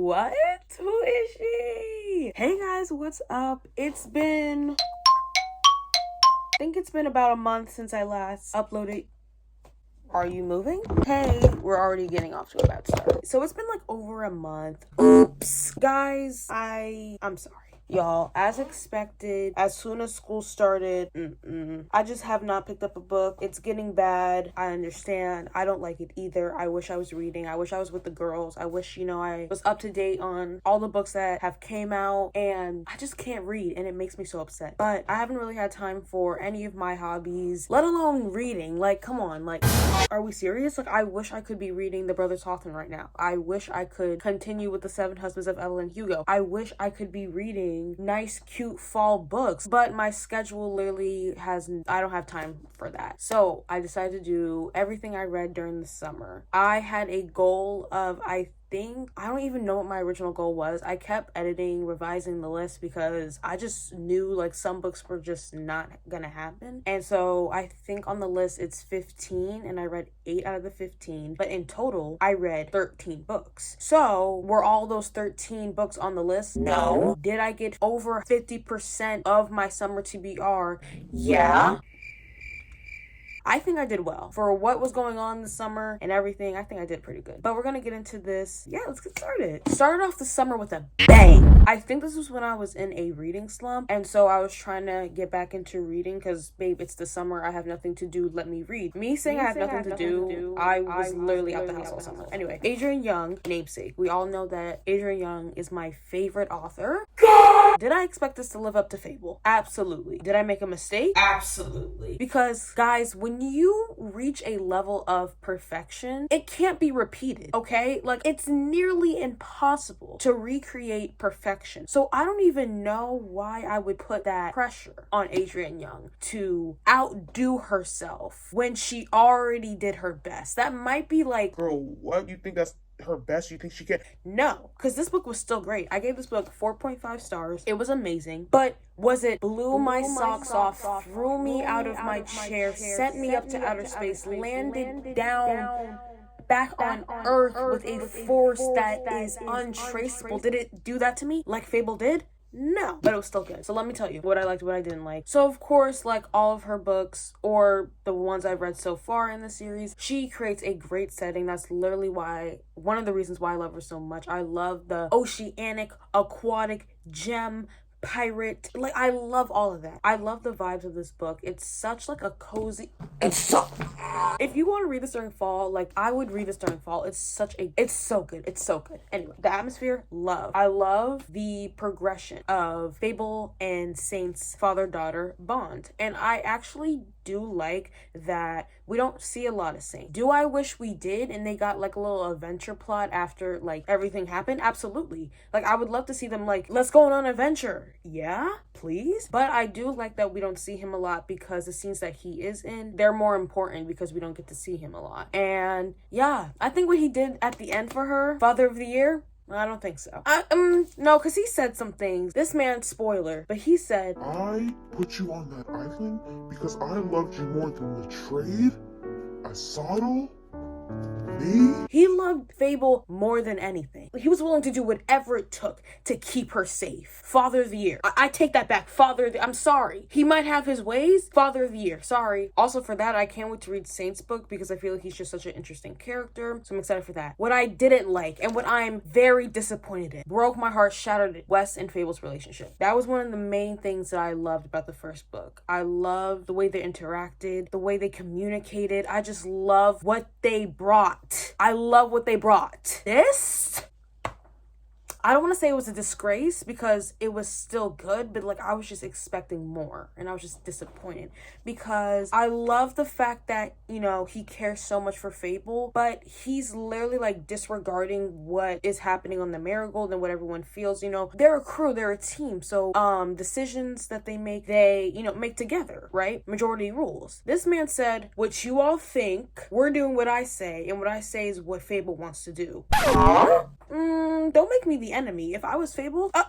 What? Who is she? Hey guys, what's up? I think it's been about a month since I last uploaded. Are you moving? Hey, we're already getting off to a bad start. So it's been like over a month. Oops. Guys, I'm sorry. Y'all, as expected, as soon as school started, I just have not picked up a book. It's getting bad. I understand. I don't like it either. I wish I was reading. I wish I was with the girls. I wish, I was up to date on all the books that have came out, and I just can't read, and it makes me so upset. But I haven't really had time for any of my hobbies, let alone reading. Like, come on, like, are we serious? Like, I wish I could be reading The Brothers Hawthorne right now. I wish I could continue with The Seven Husbands of Evelyn Hugo. I wish I could be reading nice, cute fall books, but my schedule literally I don't have time for that. So I decided to do everything I read during the summer. I had a goal of, I don't even know what my original goal was. I kept revising the list because I just knew like some books were just not gonna happen. And so I think on the list it's 15 and I read 8 out of the 15, but in total I read 13 books. So were all those 13 books on the list? No. Did I get over 50% of my summer TBR? Yeah. I think I did well. For what was going on this summer and everything, I think I did pretty good. But we're gonna get into this. Yeah, let's get started. Started off the summer with a bang. I think this was when I was in a reading slump, and so I was trying to get back into reading because, babe, it's the summer. I have nothing to do. Let me read. Me saying I have nothing to do, I was literally out the house all summer. Anyway, Adrienne Young, namesake. We all know that Adrienne Young is my favorite author. Did I expect this to live up to Fable? Absolutely. Did I make a mistake? Absolutely. Because, guys, when you reach a level of perfection, it can't be repeated, okay? Like, it's nearly impossible to recreate perfection. So I don't even know why I would put that pressure on Adrienne Young to outdo herself when she already did her best. That might be like... Girl, what? You think that's her best? You think she can? No, because this book was still great. I gave this book 4.5 stars. It was amazing. But was it blew my socks off, threw me out of my chair, sent me up to outer space, landed down back on Earth with a force that is untraceable? Did it do that to me like Fable did? No, but it was still good. So let me tell you what I liked, what I didn't like. So of course, like all of her books, or the ones I've read so far in the series, she creates a great setting. That's literally one of the reasons why I love her so much. I love the oceanic, aquatic, gem, pirate, like I love all of that. I love the vibes of this book. It's such like a cozy, if you want to read this during fall, like I would read this during fall. It's so good. It's so good. Anyway, the atmosphere, love. I love the progression of Fable and Saint's father-daughter bond, and I actually do like that we don't see a lot of Saint. Do I wish we did and they got like a little adventure plot after like everything happened? Absolutely. Like I would love to see them like, let's go on an adventure. Yeah, please. But I do like that we don't see him a lot because the scenes that he is in, they're more important because we don't get to see him a lot. And yeah, I think what he did at the end for her, Father of the Year, I don't think so. No, because he said some things. This man, spoiler, but he said, I put you on that island because I loved you more than the trade, Asado, me. He loved Fable more than anything. He was willing to do whatever it took to keep her safe. Father of the Year. I take that back. I'm sorry. He might have his ways. Father of the Year. Sorry. Also for that, I can't wait to read Saint's book because I feel like he's just such an interesting character. So I'm excited for that. What I didn't like and what I'm very disappointed in, broke my heart, shattered it, Wes and Fable's relationship. That was one of the main things that I loved about the first book. I loved the way they interacted, the way they communicated. I just love what they brought. I love what they brought. This, I don't want to say it was a disgrace because it was still good, but like I was just expecting more and I was just disappointed because I love the fact that, he cares so much for Fable, but he's literally like disregarding what is happening on the Marigold and what everyone feels. They're a crew, they're a team. So decisions that they make, they, make together, right? Majority rules. This man said, what you all think, we're doing what I say, and what I say is what Fable wants to do. Don't make me the enemy. If I was Fable, I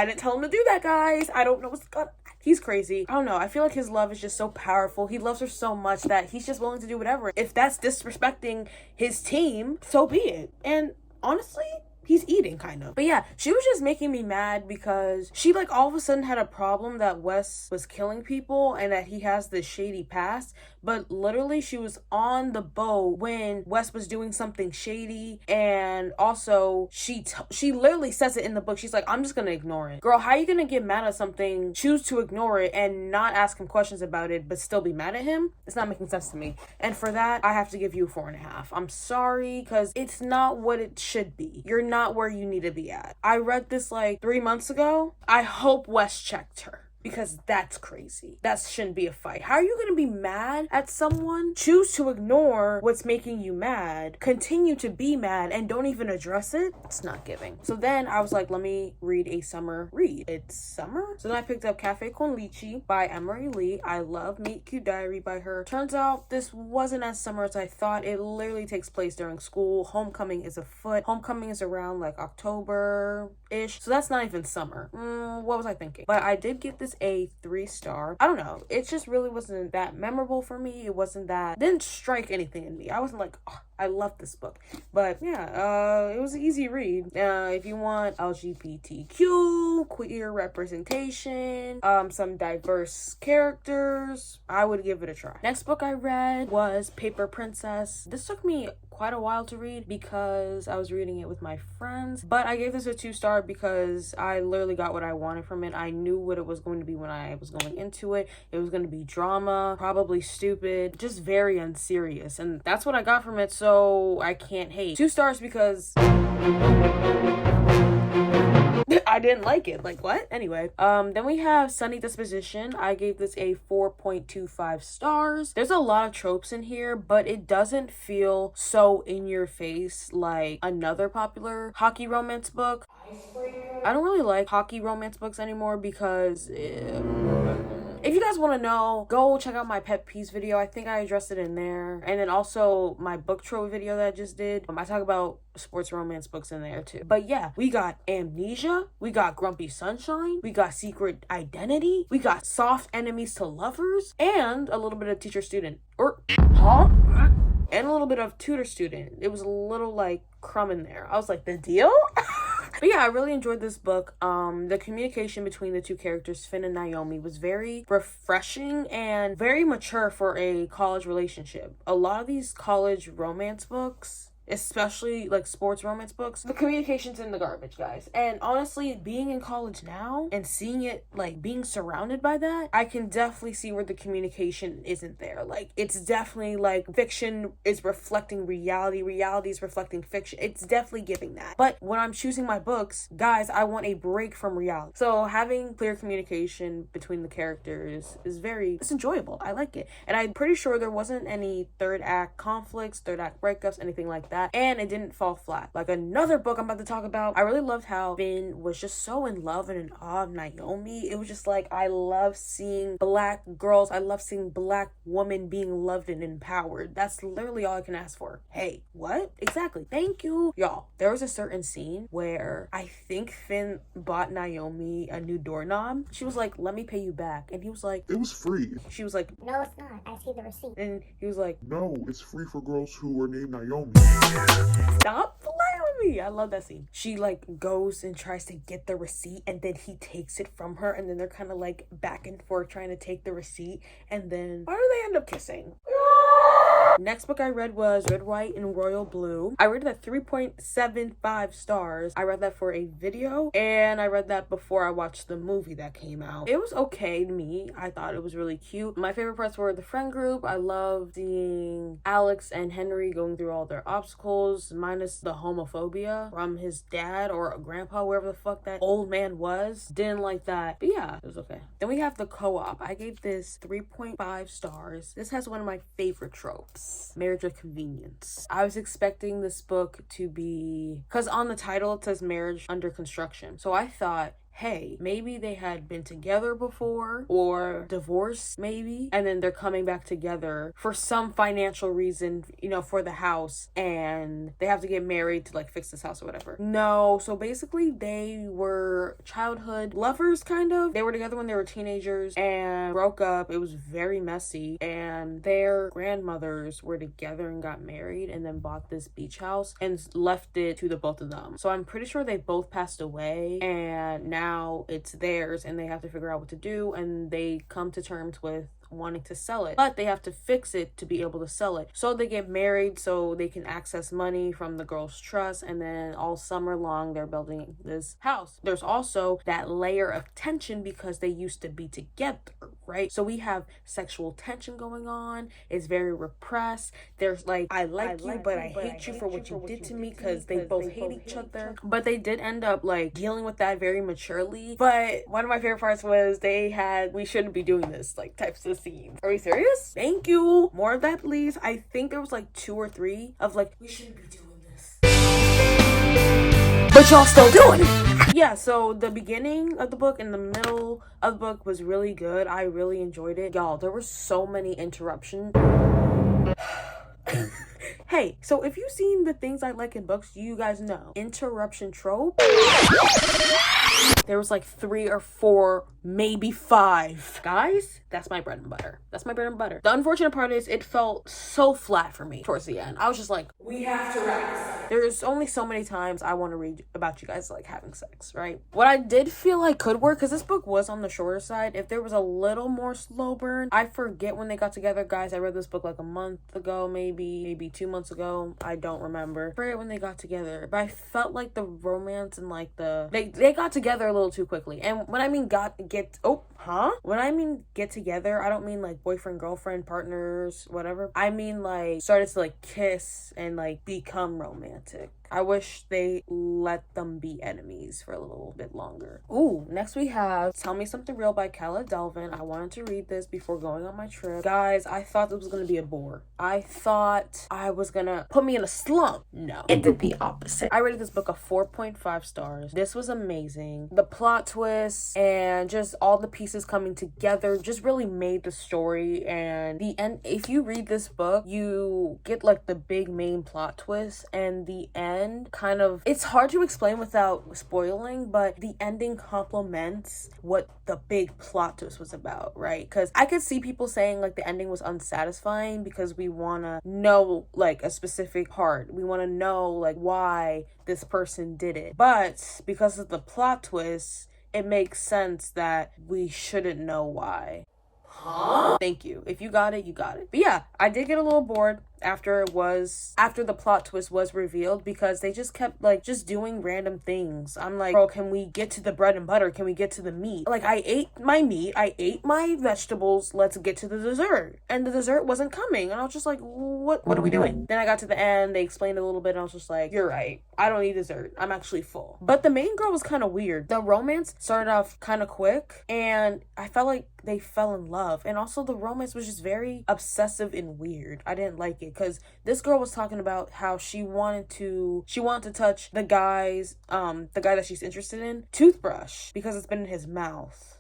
didn't tell him to do that, guys. I don't know what's going on. He's crazy. I don't know. I feel like his love is just so powerful. He loves her so much that he's just willing to do whatever. If that's disrespecting his team, so be it. And honestly, He's eating, kind of. But yeah, she was just making me mad because she, like, all of a sudden had a problem that Wes was killing people and that he has this shady past. But literally, she was on the boat when Wes was doing something shady. And also, she literally says it in the book. She's like, I'm just gonna ignore it. Girl, how are you gonna get mad at something, choose to ignore it, and not ask him questions about it, but still be mad at him? It's not making sense to me. And for that, I have to give you a 4.5. I'm sorry, because it's not what it should be. You're not where you need to be at. I read this like 3 months ago. I hope Wes checked her, because that's crazy. That shouldn't be a fight. How are you gonna be mad at someone, choose to ignore what's making you mad, continue to be mad, and don't even address it? It's not giving. So then I was like, let me read a summer read. It's summer? So then I picked up Cafe con Leche by Emery Lee. I love Meet Cute Diary by her. Turns out this wasn't as summer as I thought. It literally takes place during school. Homecoming is afoot. Homecoming is around like October-ish. So that's not even summer. What was I thinking? But I did get this a 3-star. I don't know. It just really wasn't that memorable for me. It wasn't that, didn't strike anything in me. I wasn't like, oh, I love this book. But yeah, it was an easy read. If you want LGBTQ, queer representation, some diverse characters, I would give it a try. Next book I read was Paper Princess. This took me quite a while to read because I was reading it with my friends, but I gave this a 2-star because I literally got what I wanted from it. I knew what it was going to be when I was going into it. It was going to be drama, probably stupid, just very unserious, and that's what I got from it, so I can't hate. 2 stars because I didn't like it. Like, what? Anyway, then we have Sunny Disposition. I gave this a 4.25 stars. There's a lot of tropes in here, but it doesn't feel so in your face like another popular hockey romance book. I don't really like hockey romance books anymore because if you guys want to know, go check out my pet peeves video. I think I addressed it in there. And then also my book trope video that I just did. I talk about sports romance books in there too. But yeah, we got Amnesia. We got Grumpy Sunshine. We got Secret Identity. We got Soft Enemies to Lovers. And a little bit of teacher student. And a little bit of tutor student. It was a little like crumb in there. I was like, the deal? But yeah, I really enjoyed this book. The communication between the two characters, Finn and Naomi, was very refreshing and very mature for a college relationship. A lot of these college romance books, especially like sports romance books, the communication's in the garbage, guys. And honestly, being in college now and seeing it, like being surrounded by that, I can definitely see where the communication isn't there. Like, it's definitely like fiction is reflecting reality, reality is reflecting fiction. It's definitely giving that. But when I'm choosing my books, guys, I want a break from reality. So having clear communication between the characters is it's enjoyable. I like it. And I'm pretty sure there wasn't any third act conflicts, third act breakups, anything like that. And it didn't fall flat. Like another book I'm about to talk about, I really loved how Finn was just so in love and in awe of Naomi. It was just like, I love seeing Black girls, I love seeing Black women being loved and empowered. That's literally all I can ask for. Hey, what? Exactly. Thank you. Y'all, there was a certain scene where I think Finn bought Naomi a new doorknob. She was like, let me pay you back. And he was like, it was free. She was like, no, it's not. I see the receipt. And he was like, no, it's free for girls who are named Naomi. Stop playing with me. I love that scene. She like goes and tries to get the receipt, and then he takes it from her, and then they're kind of like back and forth trying to take the receipt, and then why do they end up kissing? Next book I read was Red, White, and Royal Blue. I rated that 3.75 stars. I read that for a video, and I read that before I watched the movie that came out. It was okay to me. I thought it was really cute. My favorite parts were the friend group. I loved seeing Alex and Henry going through all their obstacles, minus the homophobia from his dad or grandpa, wherever the fuck that old man was. Didn't like that. But yeah, it was okay. Then we have the co-op. I gave this 3.5 stars. This has one of my favorite tropes. Marriage of Convenience. I was expecting this book to be, because on the title it says marriage under construction. So I thought, hey, maybe they had been together before or divorced maybe, and then they're coming back together for some financial reason, you know, for the house, and they have to get married to like fix this house or whatever. No, so basically they were childhood lovers, kind of. They were together when they were teenagers and broke up. It was very messy, and their grandmothers were together and got married and then bought this beach house and left it to the both of them. So I'm pretty sure they both passed away, and now it's theirs and they have to figure out what to do, and they come to terms with wanting to sell it, but they have to fix it to be able to sell it. So they get married so they can access money from the girl's trust, and then all summer long they're building this house. There's also that layer of tension because they used to be together, right? So we have sexual tension going on. It's very repressed. There's like, I like you, but I hate you for what you did to me, because they both hate each other. But they did end up like dealing with that very maturely. But one of my favorite parts was they had "we shouldn't be doing this" like types of scenes. Are you serious? Thank you. More of that, please. I think there was like 2 or 3 of like, we shouldn't be doing this, but y'all still doing it. Yeah, so the beginning of the book and the middle of the book was really good. I really enjoyed it. Y'all, there were so many interruptions. Hey, so if you've seen the things I like in books, you guys know. Interruption trope. There was like 3 or 4, maybe 5. Guys, that's my bread and butter. That's my bread and butter. The unfortunate part is it felt so flat for me towards the end. I was just like, we have to wrap this up. There's only so many times I want to read about you guys like having sex, right? What I did feel like could work, because this book was on the shorter side, if there was a little more slow burn. I forget when they got together, guys. I read this book like a month ago, maybe 2 months ago. I don't remember. I forget when they got together, but I felt like the romance and like they got together a little too quickly. And when I mean when I mean get together, I don't mean like boyfriend, girlfriend, partners, whatever. I mean like started to like kiss and like become romantic. I wish they let them be enemies for a little bit longer. Ooh, next we have Tell Me Something Real by Kala Delvin. I wanted to read this before going on my trip. Guys, I thought this was going to be a bore. I thought I was going to put me in a slump. No, it did the opposite. I rated this book a 4.5 stars. This was amazing. The plot twist and just all the pieces coming together just really made the story. And the end, if you read this book, you get like the big main plot twist, and the end kind of, it's hard to explain without spoiling, but the ending complements what the big plot twist was about, right? Because I could see people saying like the ending was unsatisfying because we want to know like a specific part. We want to know like why this person did it. But because of the plot twist, it makes sense that we shouldn't know why. Huh? Thank you. If you got it, you got it. But yeah, I did get a little bored after the plot twist was revealed, because they just kept like just doing random things. I'm like, bro, can we get to the bread and butter? Can we get to the meat? Like, I ate my meat, I ate my vegetables, let's get to the dessert. And the dessert wasn't coming, and I was just like, what are we doing? Then I got to the end, they explained a little bit, and I was just like, you're right, I don't need dessert, I'm actually full. But the main girl was kind of weird. The romance started off kind of quick, and I felt like they fell in love, and also the romance was just very obsessive and weird. I didn't like it, because this girl was talking about how she wanted to touch the guy that she's interested in toothbrush because it's been in his mouth.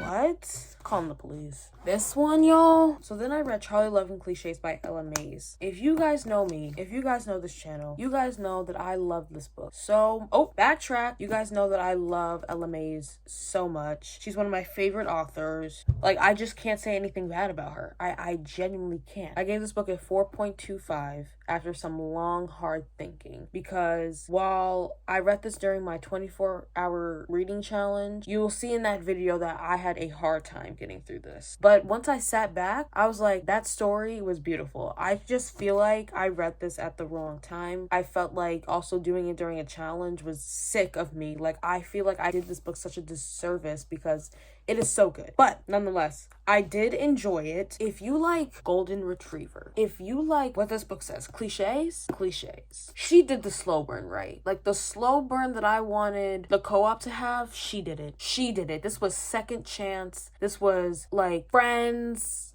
What? Calling the police. This one, y'all. So then I read Charlie Loving Cliches by Ella Mays. If you guys know me, if you guys know this channel, you guys know that I love this book. So, backtrack. You guys know that I love Ella Mays so much. She's one of my favorite authors. Like, I just can't say anything bad about her. I genuinely can't. I gave this book a 4.25 after some long, hard thinking, because while I read this during my 24-hour reading challenge, you will see in that video that I had a hard time getting through this. But once I sat back, I was like, that story was beautiful. I just feel like I read this at the wrong time. I felt like also doing it during a challenge was sick of me. Like, I feel like I did this book such a disservice because it is so good. But nonetheless, I did enjoy it. If you like Golden Retriever, if you like what this book says, cliches. She did the slow burn right. Like, the slow burn that I wanted the co-op to have, she did it. This was second chance. This was like friends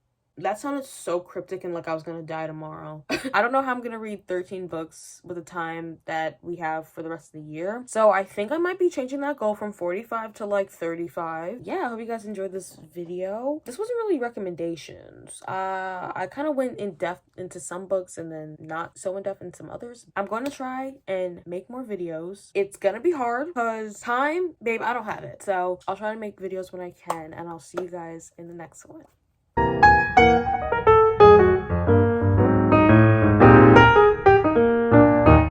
That sounded so cryptic and like I was gonna die tomorrow. I don't know how I'm gonna read 13 books with the time that we have for the rest of the year. So I think I might be changing that goal from 45 to like 35. Yeah, I hope you guys enjoyed this video. This wasn't really recommendations. I kind of went in depth into some books and then not so in depth in some others. I'm going to try and make more videos. It's gonna be hard because time, babe, I don't have it. So I'll try to make videos when I can, and I'll see you guys in the next one.